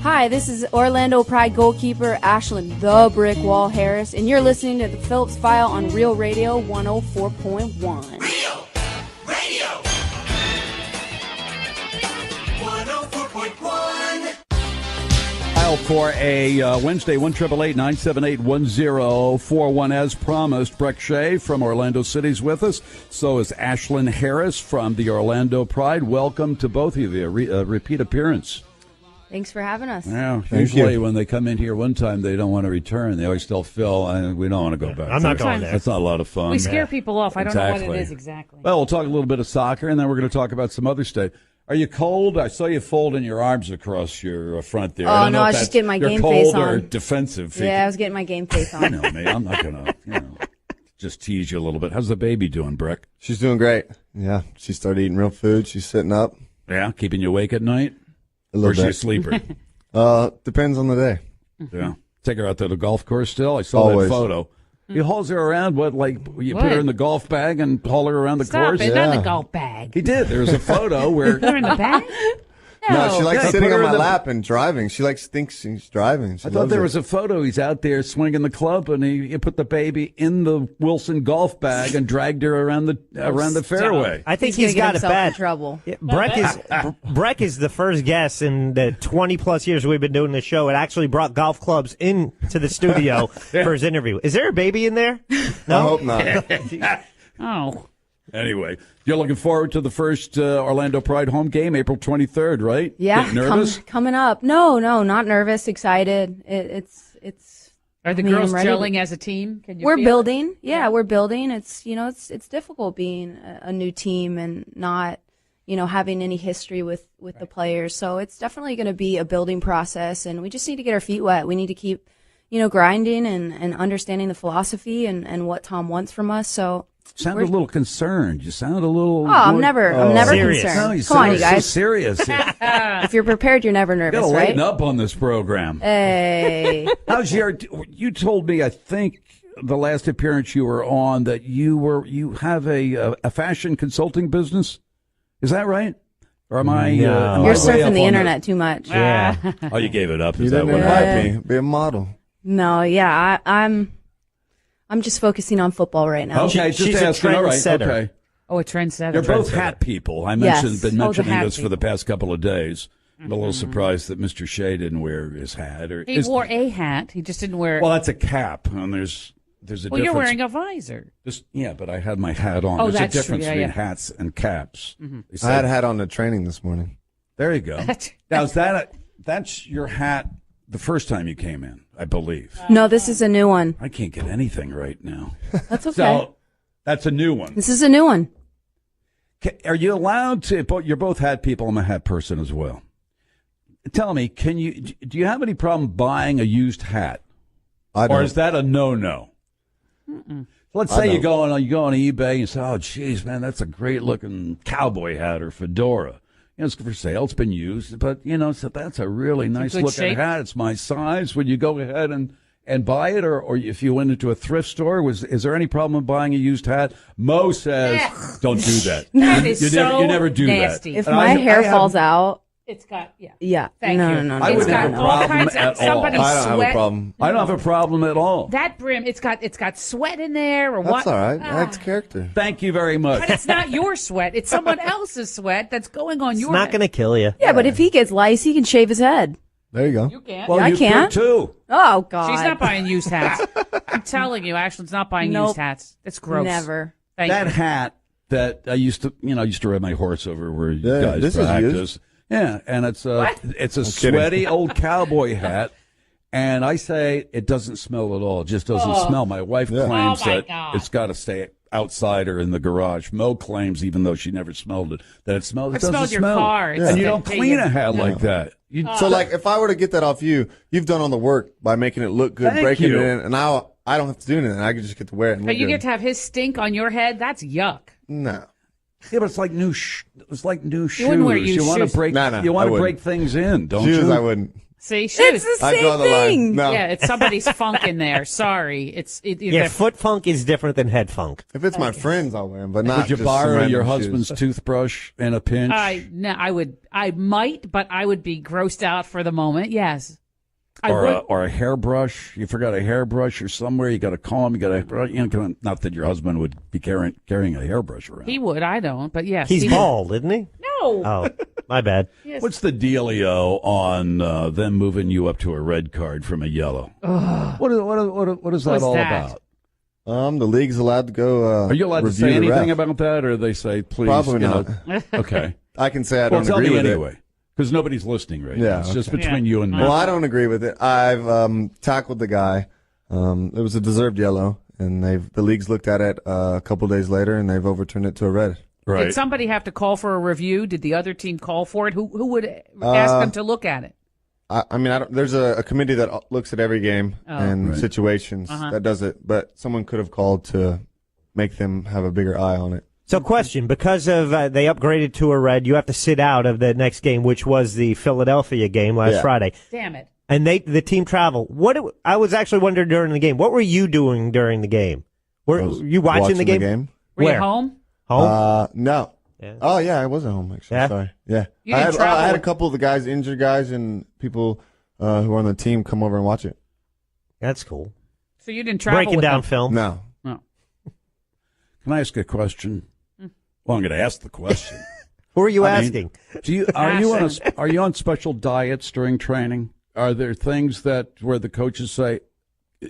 Hi, this is Orlando Pride goalkeeper Ashlyn "The Brick Wall" Harris, and you're listening to the Phillips File on Real Radio 104.1. Real Radio 104.1. File for a Wednesday, 1-888-978-1041. As promised, Brek Shea from Orlando City's with us. So is Ashlyn Harris from the Orlando Pride. Welcome to both of you. A repeat appearance. Thanks for having us. Yeah, usually when they come in here one time, they don't want to return. They always tell Phil, we don't want to go back. I'm not going there. That's not a lot of fun. We scare people off. I don't know what it is exactly. Well, we'll talk a little bit of soccer, and then we're going to talk about some other stuff. Are you cold? I saw you folding your arms across your front there. Oh, no, I was just getting my game face on. You're cold or defensive? Yeah, I was getting my game face on. I know, me. I'm not going to, just tease you a little bit. How's the baby doing, Brek? She's doing great. Yeah, she started eating real food. She's sitting up. Yeah, keeping you awake at night? A little or is she bit. a sleeper? Depends on the day. Yeah. Take her out to the golf course still? I saw Always. that photo. He hauls her around, you put her in the golf bag and haul her around the course? Stop it, not in the golf bag. He did. There was a photo where... Put her in the bag? No, she likes Yeah, sitting put on her my in the- lap and driving. She thinks she's driving. She I thought loves there it. was a photo. He's out there swinging the club, and he put the baby in the Wilson golf bag and dragged her around the fairway. I think He's he's got gonna it get himself in bad. trouble. Yeah, Brek is the first guest in the 20-plus years we've been doing this show. It actually brought golf clubs into the studio for his interview. Is there a baby in there? No? I hope not. Oh. Anyway, you're looking forward to the first Orlando Pride home game, April 23rd, right? Yeah, Getting nervous? coming up. No, not nervous, excited. It's. Are the I mean, girls I'm ready. gelling as a team? Can you We're feel building. Yeah, we're building. It's it's difficult being a new team and not having any history with the players. So it's definitely going to be a building process, and we just need to get our feet wet. We need to keep grinding and understanding the philosophy and what Tom wants from us. So. Sound a little concerned. You sound a little... Oh, I'm never Serious. concerned. No, you Come on, sound you so guys. serious. You If you're prepared, you're never nervous, gotta right? lighten up on this program. Hey. You told me, I think, the last appearance you were on that you have a fashion consulting business. Is that right? Or am I? No. am I You're way surfing up the on internet too much. Yeah. Oh, you gave it up. You Is that didn't what invite happened? me. Be a model. No, yeah, I'm just focusing on football right now. Okay, She's just a asking. All right, trendsetter. okay. Oh, a trendsetter. You're both hat people. I mentioned been Oh, the mentioning hat this for the people. past couple of days. I'm a little surprised that Mr. Shea didn't wear his hat. He wore a hat. He just didn't wear... Well, that's a cap, and there's a well, difference. you're wearing a visor. Yeah, but I had my hat on. Oh, There's that's a true. difference Yeah, between yeah. hats and caps. They I say- had a hat on the training this morning. There you go. Now, is that's your hat the first time you came in, I believe. No, this is a new one. I can't get anything right now. That's okay. So that's a new one. This is a new one. Are you allowed to? You're both hat people. I'm a hat person as well. Tell me, do you have any problem buying a used hat, I don't. or is that a no-no? Let's say you go on eBay and you say, "Oh, geez, man, that's a great-looking cowboy hat or fedora." It's for sale. It's been used, but so that's a really nice good looking shape. hat. It's my size. Would you go ahead and buy it, or if you went into a thrift store, is there any problem with buying a used hat? Mo says, "Don't do that. That is you never do nasty. that." If And my hair have- falls out, It's got, yeah. yeah. Thank no, you. no, no, I no. would no, have no, a no. problem kinds of at all. somebody's I don't have a sweat. problem. I don't have a problem at all. That brim, it's got sweat in there or That's what? all right. That's character. Thank you very much. But it's not your sweat. It's someone else's sweat that's going on It's your not head. going to kill you. Yeah, but if he gets lice, he can shave his head. There you go. You can't. Well, I you can't. could too. Oh, God. She's not buying used hats. I'm telling you, Ashlyn's not buying Nope. used hats. It's gross. Never. Thank That you. hat that I used to ride my horse over where you Yeah, guys this is practice. used. Yeah, and it's a kidding. sweaty old cowboy hat. And I say it doesn't smell at all. It just doesn't smell. My wife claims Oh, my that God. it's got to stay outside or in the garage. Mo claims, even though she never smelled it, that it smells. It It doesn't smelled your smell. car. It's And you the- don't clean a hat like that. You, So, like, if I were to get that off you, you've done all the work by making it look good, Thank breaking you. it in, and now I don't have to do anything. I can just get to wear it and But look you good. get to have his stink on your head. That's yuck. No. yeah, but it's like new. It's like new shoes. wouldn't wear used you want to shoes. break. No, you I want to wouldn't. break things in, don't Shoes, you? I wouldn't. See, shoes. It's the I draw same the line. thing. No. Yeah, it's somebody's funk in there. Sorry. Yeah, foot funk is different than head funk. If it's my friends, I'll wear them, but not Would you just some borrow random your shoes. husband's toothbrush in a pinch? I might, but I would be grossed out for the moment. Yes. Or a hairbrush. You forgot a hairbrush or somewhere. You got a comb. You got a. Not that your husband would be carrying a hairbrush around. He would. I don't. But yes. He's he bald, isn't he? No. Oh, my bad. Yes. What's the dealio on them moving you up to a red card from a yellow? What is that What's all that? about? The league's allowed to go. Are you allowed to review say the anything ref. about that, or they say please? Probably not. Okay. I can say I Well, don't tell agree me with anyway, because nobody's listening right now. Yeah, It's just okay. between you and me. Well, I don't agree with it. I've tackled the guy. It was a deserved yellow, and the league's looked at it a couple days later, and they've overturned it to a red. Right. Did somebody have to call for a review? Did the other team call for it? Who would ask them to look at it? I mean, there's a committee that looks at every game and Right. situations that does it, but someone could have called to make them have a bigger eye on it. So, question: because of they upgraded to a red, you have to sit out of the next game, which was the Philadelphia game last Friday. Damn it. And the team travel. I was actually wondering during the game, what were you doing during the game? Were you watching the game? Were Where? you home? Home? No. Yeah. Oh yeah, I was at home actually. Yeah? Sorry. Yeah. You I didn't had travel? a couple of the guys, injured guys, and people who are on the team come over and watch it. That's cool. So you didn't travel Breaking with down them? film. No. Can I ask a question? Well, I'm going to ask the question. Who are you I mean, asking? Are you on special diets during training? Are there things where the coaches say,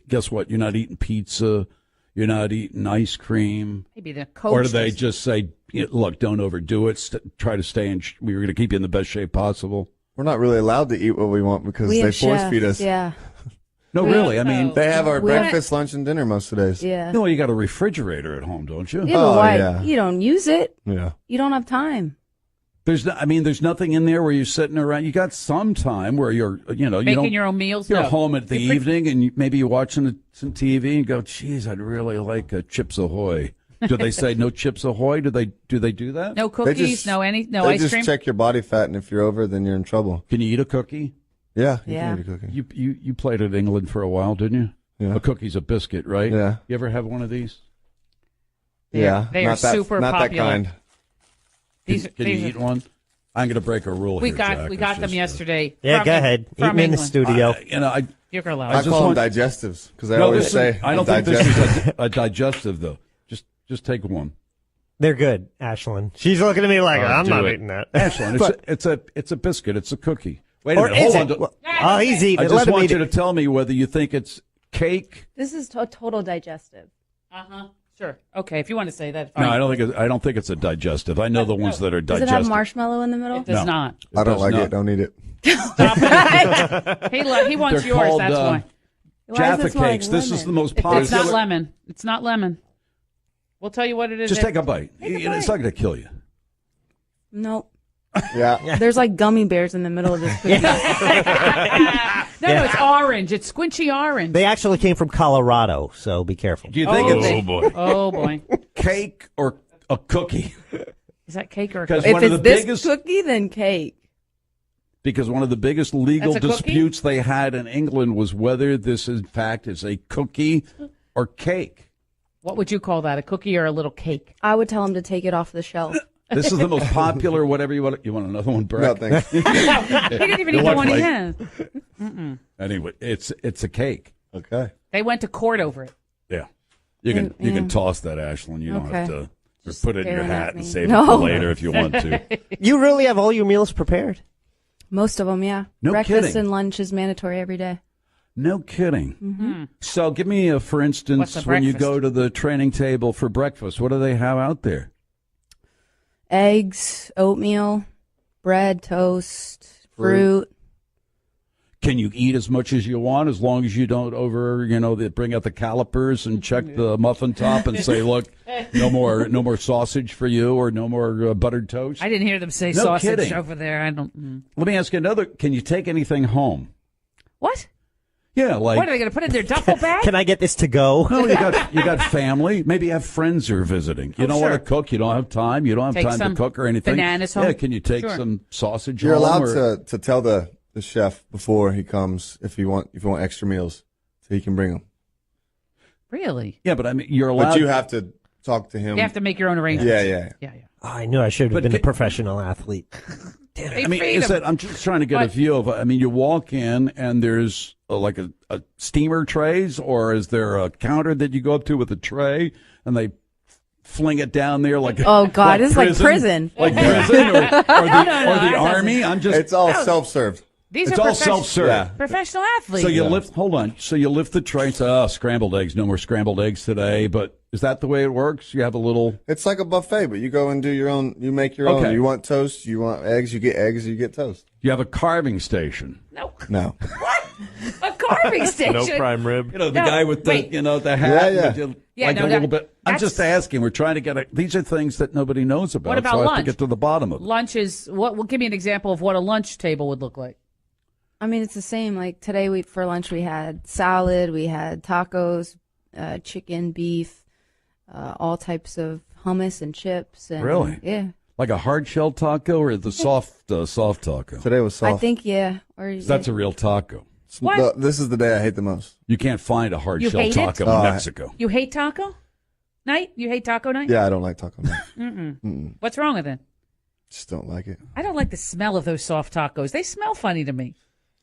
guess what? You're not eating pizza. You're not eating ice cream. Maybe the coach. Or do they does. just say, look, don't overdo it. Try to stay in. We're going to keep you in the best shape possible. We're not really allowed to eat what we want because We they have force chefs, feed us. Yeah. No, really. I mean, They have our We- breakfast, lunch, and dinner most of the days. Yeah. no, you got a refrigerator at home, don't you? Yeah, but Oh, why? yeah. You don't use it. Yeah. You don't have time. There's nothing in there where you're sitting around. You got some time where you're, you making don't, your own meals. You're No. home at the evening and maybe you're watching some TV and go, geez, I'd really like a Chips Ahoy. Do they say no Chips Ahoy? Do they do that? No They cookies. just- no They ice just cream. check your body fat, and if you're over, then you're in trouble. Can you eat a cookie? Yeah. You Yeah. can eat a cookie. You played at England for a while, didn't you? Yeah. A cookie's a biscuit, right? Yeah. You ever have one of these? Yeah. They are not that, super not popular. that kind. Can you eat one? I'm going to break a rule We here, got Jack. we It's got them just, yesterday. Yeah, from go ahead. Eat From them in the England. studio. You're allowed. I just call want- them digestives because I No, always this say is, I don't think this is a digestive, though. Just take one. They're good, Ashlyn. She's looking at me like, I'm do not it. eating that. Ashlyn, it's a biscuit. It's a cookie. Wait a Or minute. is Hold it? on. Oh, he's eating I it. just Let him want eat you to it. tell me whether you think it's cake. This is total digestive. Sure. Okay. If you want to say that. No, Fine. I don't think it's a digestive. I know the ones that are Does digestive. it have marshmallow in the middle? It does No. not. I don't does like not. it. Don't eat it. Stop it. He wants They're yours. called, That's why. Why Jaffa does it smell like cakes. This is lemon? the most It's popular. not lemon. It's not lemon. We'll tell you what it is. Just take a bite. Take a It's bite. not going to kill you. Nope. Yeah. There's like gummy bears in the middle of this cookie. No, it's orange. It's squinchy orange. They actually came from Colorado, so be careful. Do you think Oh, it's they- boy Oh boy. cake or a cookie? Is that cake or a Because cookie? If one of it's the this biggest cookie, then cake. because one of the biggest legal That's a cookie? disputes they had in England was whether this in fact is a cookie or cake. What would you call that? A cookie or a little cake? I would tell him to take it off the shelf. This is the most popular. Whatever you want. You want another one, Brek? No, thanks. He didn't even eat the look one he like- has. Anyway, it's a cake. Okay. They went to court over it. Yeah, you can toss that, Ashlyn. You don't have Okay. to or put it in your staring at hat and me. save it No. for later if you want to. You really have all your meals prepared? Most of them, yeah. No Breakfast kidding. and lunch is mandatory every day. No kidding. So give me a, for instance, What's a when you breakfast? go to the training table for breakfast, what do they have out there? Eggs, oatmeal, bread, toast, fruit. Can you eat as much as you want as long as you don't they bring out the calipers and check the muffin top and say, look, no more sausage for you or no more buttered toast? I didn't hear them say No sausage kidding. over there. I don't. Let me ask you another. Can you take anything home? What? Yeah, like. What are they going to put in their duffel bag? Can I get this to go? No, you got family. Maybe you have friends who are visiting. You don't want to sure. cook. You don't have time. You don't have Take time to some cook or anything. bananas home. Yeah, can you take Sure. some sausage You're home? allowed to tell the the chef before he comes if you want extra meals, so he can bring them. Really? Yeah, but I mean, you're allowed. But you have to talk to him. You have to make your own arrangements. Yeah. Oh, I knew I should have been a professional athlete. Damn it. I mean, is that I'm just trying to get a view of. I mean, you walk in and there's like a steamer trays, or is there a counter that you go up to with a tray and they fling it down there like? Oh God, it's like prison. Like prison or the army. It's all self-served. These It's are all self-serve. Yeah. professional athletes. So you lift. Hold on. So you lift the tray and say, "Oh, scrambled eggs. No more scrambled eggs today." But is that the way it works? You have a little. It's like a buffet, but you go and do your own. You make your Okay. own. You want toast? You want eggs? You get eggs. You get toast. You have a carving station. No. A carving station. No prime rib. You know, the No, guy with the wait. the hat. Yeah. with the- Yeah, like no, a little bit. I'm that's- just asking. We're trying to get. These are things that nobody knows about. What about so I have lunch? to get to the bottom of it. Lunch is what? Well, give me an example of what a lunch table would look like. I mean, it's the same. Like today, for lunch we had salad, we had tacos, chicken, beef, all types of hummus and chips. And, Really? Yeah. Like a hard shell taco or the soft taco. Today was soft. I think Or That's a real taco. What? This is the day I hate the most. You can't find a hard You shell hate it? taco in Mexico. You hate taco night? You hate taco night? Yeah, I don't like taco night. What's wrong with it? Just don't like it. I don't like the smell of those soft tacos. They smell funny to me.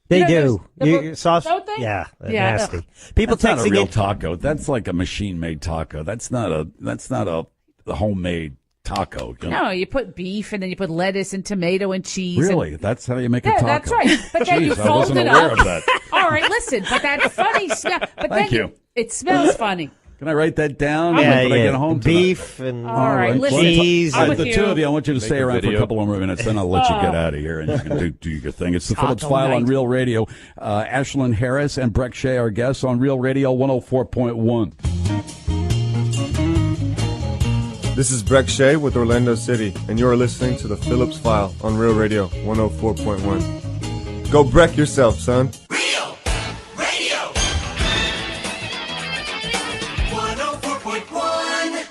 They You know, do. there's- You sauce? don't they? Yeah, they're Yeah, nasty. ugh. People That's not a texting real in. taco. That's like a machine-made taco. That's not a homemade taco. You know? No, you put beef and then you put lettuce and tomato and cheese. Really? That's how you make a Yeah, taco? that's right. But then you Jeez, I fold wasn't it aware up. of that. All right, listen, but that funny smell. But Thank then you. It smells funny. Can I write that down? Yeah, when I get home tonight? beef and All right, listen, cheese. I'm All right, with the you. two of you, I want you to stay around for a video. couple more minutes, then I'll let you get out of here and you can do your thing. It's the Phillips Taco File on night. Real Radio. Ashlyn Harris and Brek Shea are guests on Real Radio 104.1. This is Brek Shea with Orlando City, and you're listening to the Phillips File on Real Radio 104.1. Go Brek yourself, son. Real Radio 104.1.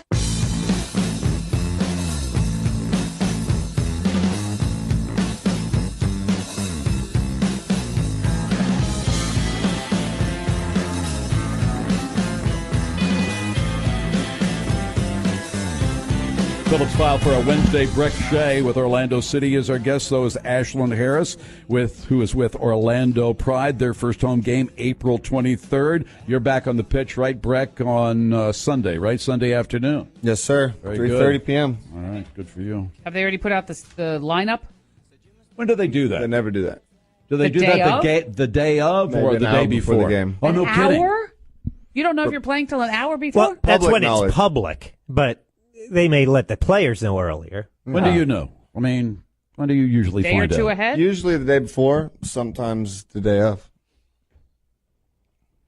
Phillips File for a Wednesday. Brek Shea with Orlando City is our guest, though, is Ashlyn Harris, who is with Orlando Pride. Their first home game, April 23rd. You're back on the pitch, right, Brek, on Sunday, right? Sunday afternoon. Yes, sir. Very 3:30 p.m. All right, good for you. Have they already put out the lineup? When do they do They that? never do that. Do they The do day that of? the day of Maybe or an the hour day before before? the game. Oh, no An kidding. hour? You don't know if you're playing till an hour before? Well, that's Public when knowledge. it's public, but they may let the players know earlier. When do you know? I mean, when do you usually Day or find two out? ahead? Usually the day before, sometimes the day of.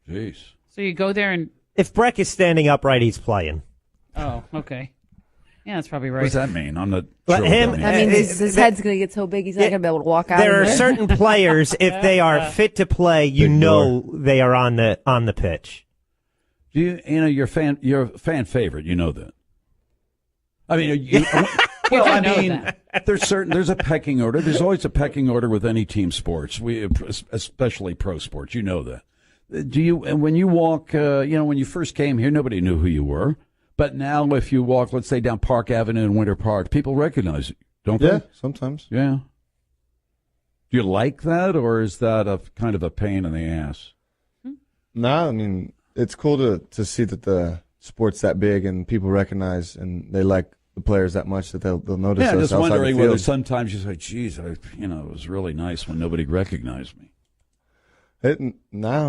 Jeez. So you go there and... If Brek is standing upright, he's playing. Oh, okay. Yeah, that's probably What right. does that mean? I'm not Let sure. him- what that That means. means his head's going to get so big he's not going to be able to walk out. There of are it. certain players, if they are fit to play, you Big know they are on the pitch. Do you know you're a fan favorite? You know that. I mean, well, I know mean, there's a pecking order. There's always a pecking order with any team sports. Especially pro sports. You know that. Do you? And when you walk, when you first came here, nobody knew who you were. But now, if you walk, let's say down Park Avenue in Winter Park, people recognize you, don't Yeah, they? sometimes. Yeah. Do you like that, or is that a kind of a pain in the ass? No, I mean, it's cool to see that the sport's that big and people recognize and they like the players that much that they'll notice Yeah, us just outside wondering the whether field. sometimes you say, "Geez, it was really nice when nobody recognized me." Now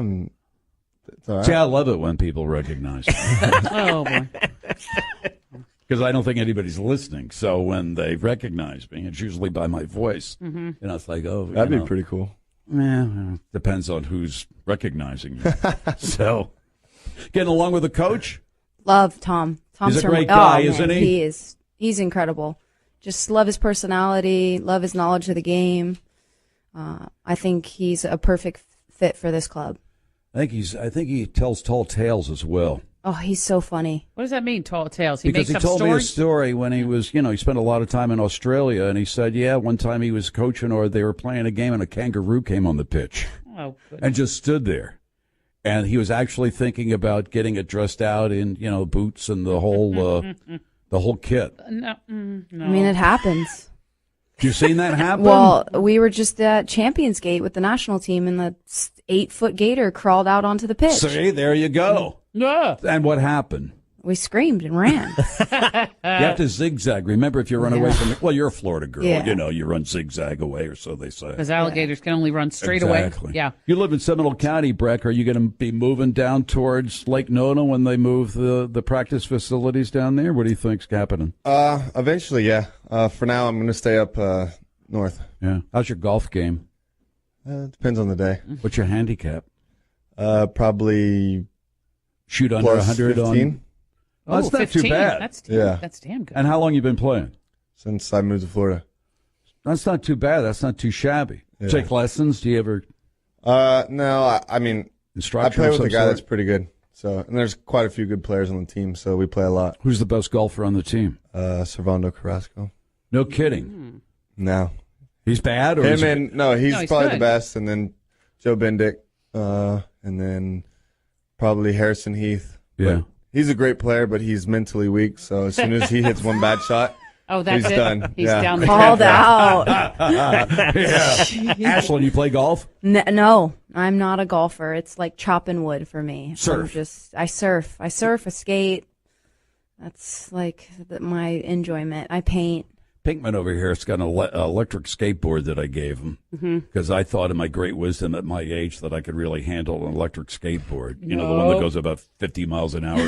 it's all right. See, I love it when people recognize me Oh, boy. because I don't think anybody's listening. So when they recognize me, it's usually by my voice. Mm-hmm. It's like, oh, That'd be pretty cool. Yeah, depends on who's recognizing you. So, getting along with the coach. Love Tom. Tom's He's a from- great guy, man, isn't he? He is. He's incredible. Just love his personality, love his knowledge of the game. I think he's a perfect fit for this club. I think he tells tall tales as well. Oh, he's so funny. What does that mean, tall tales? He Because he makes up told me a stories? story when he was, he spent a lot of time in Australia, and he said, yeah, one time he was coaching or they were playing a game and a kangaroo came on the pitch Oh, goodness. and just stood there. And he was actually thinking about getting it dressed out in, boots and the whole kit. No. I mean, it happens. You seen that happen? Well, we were just at Champions Gate with the national team, and the 8-foot gator crawled out onto the pitch. See, there you go. Yeah. And what happened? We screamed and ran. You have to zigzag. Remember, if you run away from it, well, you're a Florida girl. Yeah. You run zigzag away, or so they say. Because alligators can only run straight Exactly. away. Yeah. You live in Seminole County, Brek. Are you going to be moving down towards Lake Nona when they move the practice facilities down there? What do you think's happening? Eventually, yeah. For now, I'm going to stay up north. Yeah. How's your golf game? Depends on the day. What's your handicap? Probably Shoot under plus 100 15 on. Oh, that's not 15. too bad. That's damn good. And how long you been playing? since I moved to Florida. That's not too bad. That's not too shabby. Yeah. Take lessons? Do you ever No, I mean, I instruction play of with some a guy sort? that's pretty good. So, and there's quite a few good players on the team, so we play a lot. Who's the best golfer on the team? Servando Carrasco. No kidding. No. He's bad, or Him is he- and no, he's he's probably good. the best, and then Joe Bendick, and then probably Harrison Heath. Yeah. But he's a great player, but he's mentally weak. So as soon as he hits one bad shot, Oh, that's he's it. done. He's Yeah. down the Called track. out. Ashlyn, you play golf? No, I'm not a golfer. It's like chopping wood for me. Surf. I surf. I skate. That's like my enjoyment. I paint. Pinkman over here has got an electric skateboard that I gave him because I thought in my great wisdom at my age that I could really handle an electric skateboard. You know, the one that goes about 50 miles an hour.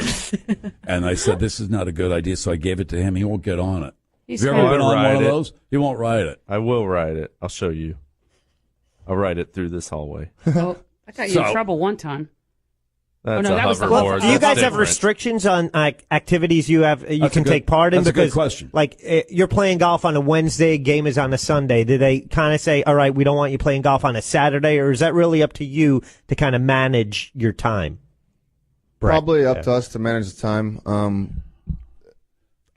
And I said, this is not a good idea, so I gave it to him. He won't get on it. He's Have you ever kind been of- on one of ride it. those? He won't ride it. I will ride it. I'll show you. I'll ride it through this hallway. Oh, I got you in trouble one time. That's no, a that was the hoverboard. Do you That's guys have different. restrictions on activities you have you That's can a good- take part in? that's a good Because, question. like, you're playing golf on a Wednesday, game is on a Sunday. Do they kind of say, all right, we don't want you playing golf on a Saturday, or is that really up to you to kind of manage your time? Brek. probably up to us to manage the time.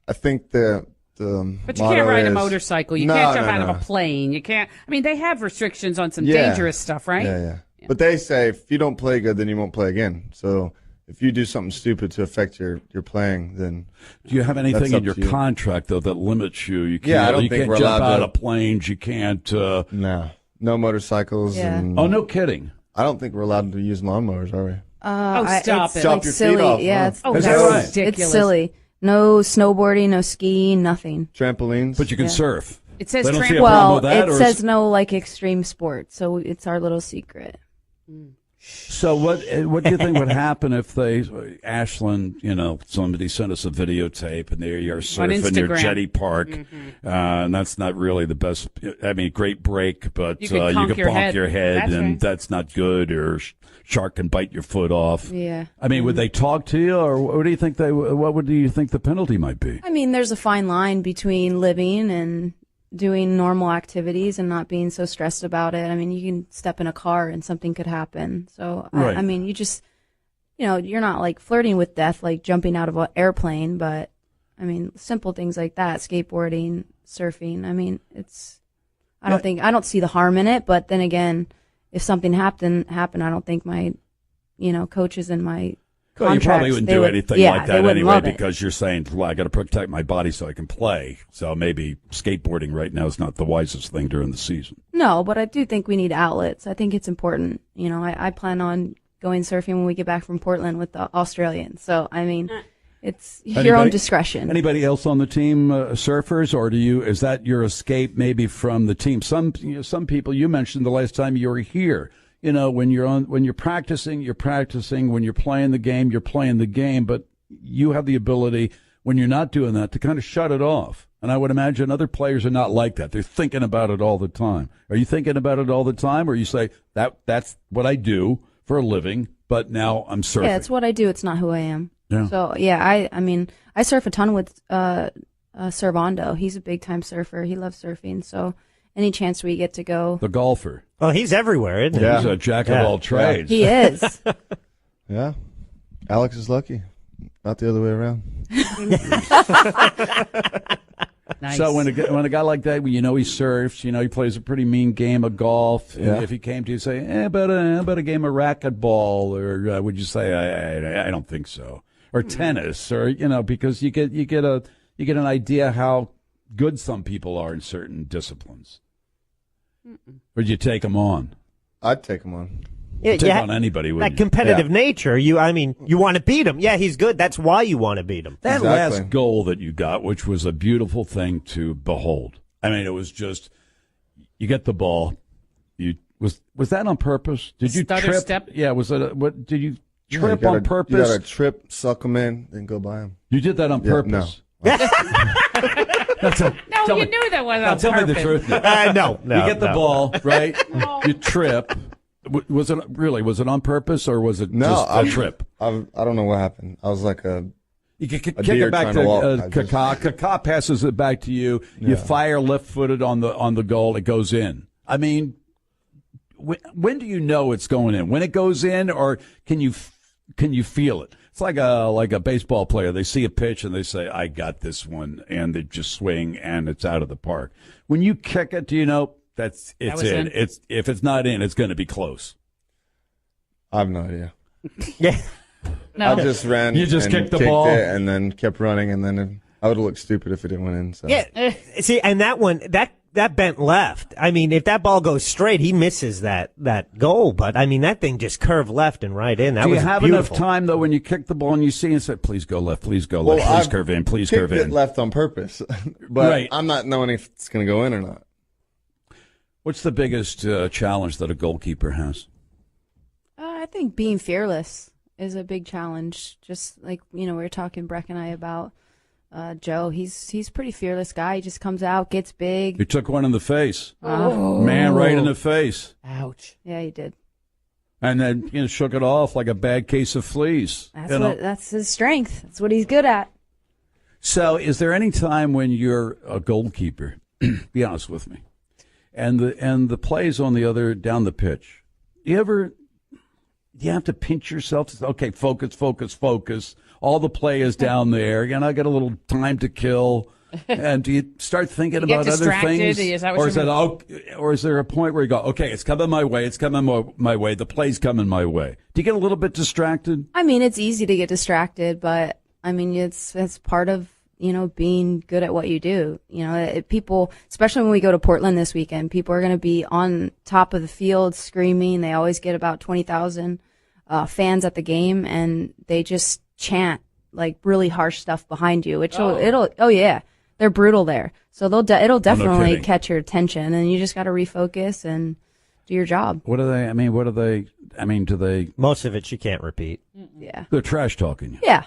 I think the But you motto can't ride a is- motorcycle. You No, can't jump no, out of no. a plane. You can't. I mean, they have restrictions on some Yeah. dangerous stuff, right? Yeah. But they say if you don't play good, then you won't play again. So if you do something stupid to affect your playing, then Do you have anything That's in up your to you. contract, though, that limits you? You can't, Yeah, I don't you think can't we're jump allowed out to- of planes. You can't. no motorcycles. Yeah. And Oh, no kidding. I don't think we're allowed to use lawnmowers, are we? Stop it's it. Chop like your feet silly. off, Yeah, huh? it's, Oh, Is that's that right? ridiculous. it's silly. No snowboarding, no skiing, nothing. Trampolines. But you can Yeah. surf. It says They don't see a tramp- problem Well, with that, it or is- says no like extreme sports, so it's our little secret. So what do you think would happen if they, Ashlyn, somebody sent us a videotape and there you're surfing your Instagram. jetty park, and that's not really the best. I mean, great break, but You you could could conk your bonk head. your head, That's and right. that's not good. Or shark can bite your foot off. Yeah. I mean, would they talk to you, or what do you think do you think the penalty might be? I mean, there's a fine line between living and doing normal activities and not being so stressed about it. I mean, you can step in a car and something could happen. So, Right. I mean, you just, you're not like flirting with death, like jumping out of an airplane, but I mean, simple things like that, skateboarding, surfing. I mean, I don't see the harm in it, but then again, if something happened, I don't think my, coaches and my Well, you probably contracts, wouldn't they do would- anything yeah, like they that wouldn't anyway love it. because you're saying, well, I got to protect my body so I can play. So maybe skateboarding right now is not the wisest thing during the season. No, but I do think we need outlets. I think it's important. I plan on going surfing when we get back from Portland with the Australians. So, I mean, it's your own Anybody- discretion. Anybody else on the team surfers, or is that your escape maybe from the team? Some people you mentioned the last time you were here. When you're practicing, you're practicing. When you're playing the game, you're playing the game. But you have the ability, when you're not doing that, to kind of shut it off. And I would imagine other players are not like that. They're thinking about it all the time. Are you thinking about it all the time, or you say that's what I do for a living, but now I'm surfing? Yeah, it's what I do. It's not who I am. Yeah. So, yeah, I mean, I surf a ton with Servando. He's a big time surfer. He loves surfing. So, any chance we get to go, The golfer. Well, he's everywhere, isn't he? Yeah. He's a jack of all trades. he is. Yeah. Alex is lucky. about the other way around. Nice. So when a guy like that, he surfs, he plays a pretty mean game of golf. Yeah. And if he came to you, say, how about a game of racquetball, or would you say, I don't think so, or tennis, or because you get an idea how good some people are in certain disciplines. Or do you take them on? I'd take him on. Take on anybody. That competitive nature. You want to beat him. Yeah, he's good. That's why you want to beat him. That Exactly. last goal that you got, which was a beautiful thing to behold. I mean, it was just, you get the ball. Was that on purpose? Did you Stutter trip? step? Yeah, did you Yeah, trip you on gotta- purpose? You got to trip, suck him in, then go by him. You did that on Yeah, purpose. No, you knew that was on Tell me the purpose. truth. No. You get the ball, right? You trip. Was it on purpose, or was it just a trip? I don't know what happened. I was like You kick deer it back trying to to walk. Kaká. Kaká passes it back to you. You fire left-footed on the goal. It goes in. I mean, when do you know it's going in? When it goes in, or can you feel it? It's like a baseball player. They see a pitch and they say, "I got this one," and they just swing and it's out of the park. When you kick it, do you know it's was in? in. If it's not in, it's going to be close. I have no idea. Yeah. No. I just ran. You just and kicked the kicked ball? it and then kept running, and then I would have looked stupid if it didn't went in. So. Yeah. See, and that one, that bent left. I mean, if that ball goes straight, he misses that goal. But I mean, that thing just curved left and right in. That Do you was have beautiful. enough time though when you kick the ball and you see and say, "Please go left, please go left, please I've curve in, please kicked curve it in." left on purpose, but Right. I'm not knowing if it's going to go in or not. What's the biggest challenge that a goalkeeper has? I think being fearless is a big challenge. Just like we were talking Brek and I about Joe. He's a pretty fearless guy. He just comes out, gets big. You took one in the face, man, right in the face, Ouch. Yeah, he did. and then shook it off like a bad case of fleas. That's his strength. That's what he's good at. So, is there any time when you're a goalkeeper? Be honest with me, and the plays on the other down the pitch. Do you have to pinch yourself to say, okay, focus. All the play is down there. I got a little time to kill. And do you start thinking You get about other distracted? things? Is that what Or is there a point where you go, okay, it's coming my way, the play's coming my way? Do you get a little bit distracted? I mean, it's easy to get distracted, but I mean, it's part of being good at what you do. People, especially when we go to Portland this weekend, people are going to be on top of the field screaming. They always get about 20,000 fans at the game, and they just chant like really harsh stuff behind you, which they're brutal there. So it'll definitely kidding. catch your attention, and you just got to refocus and do your job. What are they? Do they? Most of it you can't repeat. Yeah. They're trash talking you. Yeah.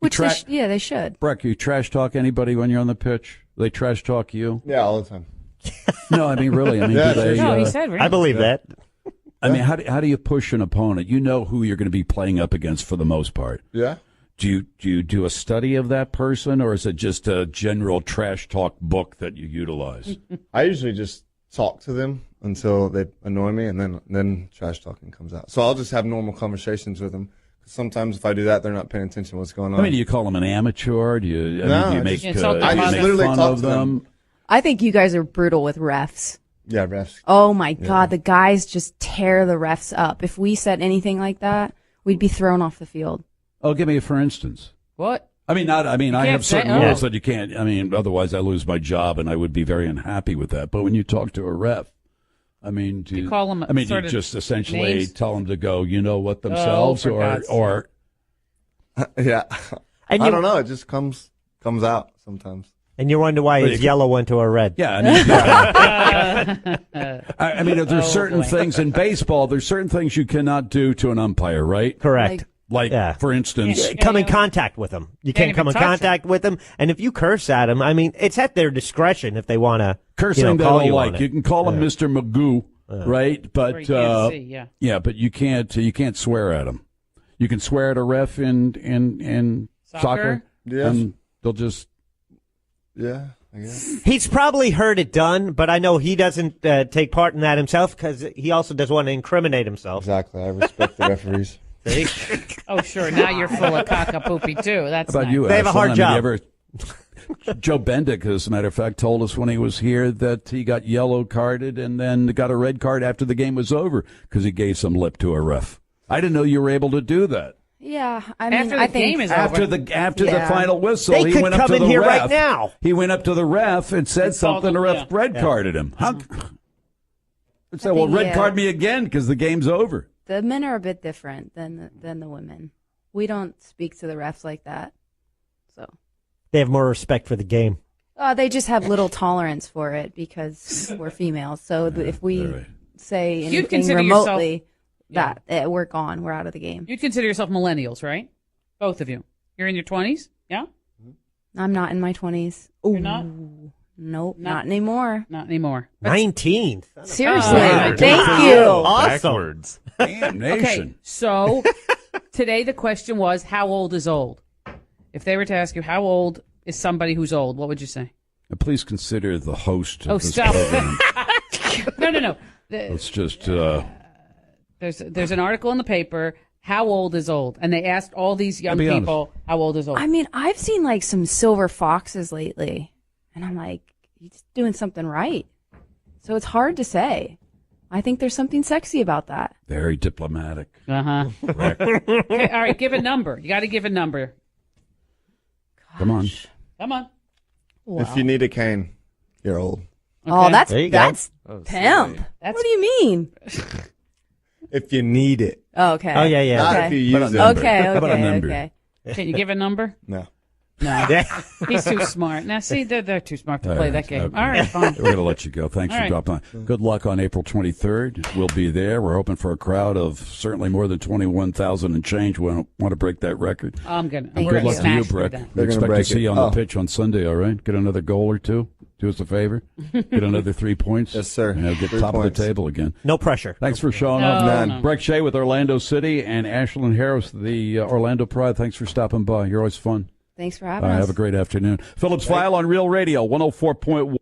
Which tra- they should. Brek, you trash talk anybody when you're on the pitch? They trash talk you? Yeah, all the time. No, really. Yeah, Do they? No, he said really. I believe that. How do you push an opponent? You know who you're going to be playing up against for the most part. Yeah. Do you do a study of that person, or is it just a general trash talk book that you utilize? I usually just talk to them until they annoy me, and then trash talking comes out. So I'll just have normal conversations with them. Sometimes if I do that, they're not paying attention to what's going on. Do you call them an amateur? Do you make just insult do you them. make Literally fun talk of to them. I think you guys are brutal with refs. Yeah, refs. Oh my God, the guys just tear the refs up. If we said anything like that, we'd be thrown off the field. Oh, give me a for instance. What? I can't have certain say- rules that you can't. Otherwise I lose my job, and I would be very unhappy with that. But when you talk to a ref, do You call them do sort you of just essentially names? tell them to go, themselves, for God's or Yeah. And I don't know. It just comes out sometimes. And you wonder why his yellow went to a red. yeah. There's certain things in baseball. There's certain things you cannot do to an umpire, right? Correct. Like Yeah. for instance, Come in contact with them. You can't even come in touch 'em. contact with them. And if you curse at them, it's at their discretion if they want to cursing they call don't you like. on it. You can call him Mr. Magoo, right? But Or you can't see, yeah. but you can't swear at him. You can swear at a ref in soccer, Yes. and they'll just. Yeah, I guess. He's probably heard it done, but I know he doesn't take part in that himself because he also doesn't want to incriminate himself. Exactly. I respect the referees. See? Oh, sure. Now you're full of cock-a-poopy, too. That's How about nice. you, They have a hard Ashlyn? job. Joe Bendick, as a matter of fact, told us when he was here that he got yellow carded and then got a red card after the game was over because he gave some lip to a ref. I didn't know you were able to do that. Yeah, I mean, After the I think game is After over. the Yeah. final whistle, They he could went up come to in the here ref. right now. He went up to the ref and said And called something. The him, ref yeah. red carded him. Huh? I said, "Well, think, red yeah. card me again because the game's over." the men are a bit different than the women. We don't speak to the refs like that. So They have more respect for the game. they just have little tolerance for it because we're females. So if we all right. say You'd anything consider remotely, yourself- we're gone. We're out of the game. You'd consider yourself millennials, right? Both of you. You're in your 20s? Yeah? I'm not in my 20s. You're not? Nope, not anymore. Not anymore. 19. Seriously, Oh, thank you. Awesome. Backwards. Damn nation. Okay, so today the question was, how old is old? If they were to ask you, how old is somebody who's old, what would you say? Please consider the host of this stop. program. No. It's just There's an article in the paper, how old is old? And they asked all these young I'll be people, how old is old? I mean, I've seen like some silver foxes lately, and I'm like, you're just doing something right. So it's hard to say. I think there's something sexy about that. very diplomatic. Uh-huh. Correct. Okay, all right, give a number. You got to give a number. Come on. Come on. If you need a cane, you're old. Oh, Okay. that's There you go. that's pimp. That's- What do you mean? If you need it, Oh, okay. Oh, yeah, yeah. not Okay. if you use it. Okay, How about a okay, number? okay. Can you give a number? No. No. Yeah. He's too smart. Now, see, they're too smart to All play right, that game. okay. All right, fine. We're going to let you go. Thanks All for right. dropping on. Good luck on April 23rd. We'll be there. We're hoping for a crowd of certainly more than 21,000 and change. We want to break that record. I'm going to. Thank Good you. luck to you, smash through Brek. that. We They're gonna expect to break see it. you on the Oh. pitch on Sunday, all right? Get another goal or two. Do us a favor. Get another 3 points. Yes, sir. And get 3 top points. of the table again. No pressure. Thanks for showing No, up. no. Brek Shea with Orlando City and Ashlyn Harris, the Orlando Pride. Thanks for stopping by. You're always fun. Thanks for having us. Have a great afternoon. Phillips Phile on Real Radio 104.1.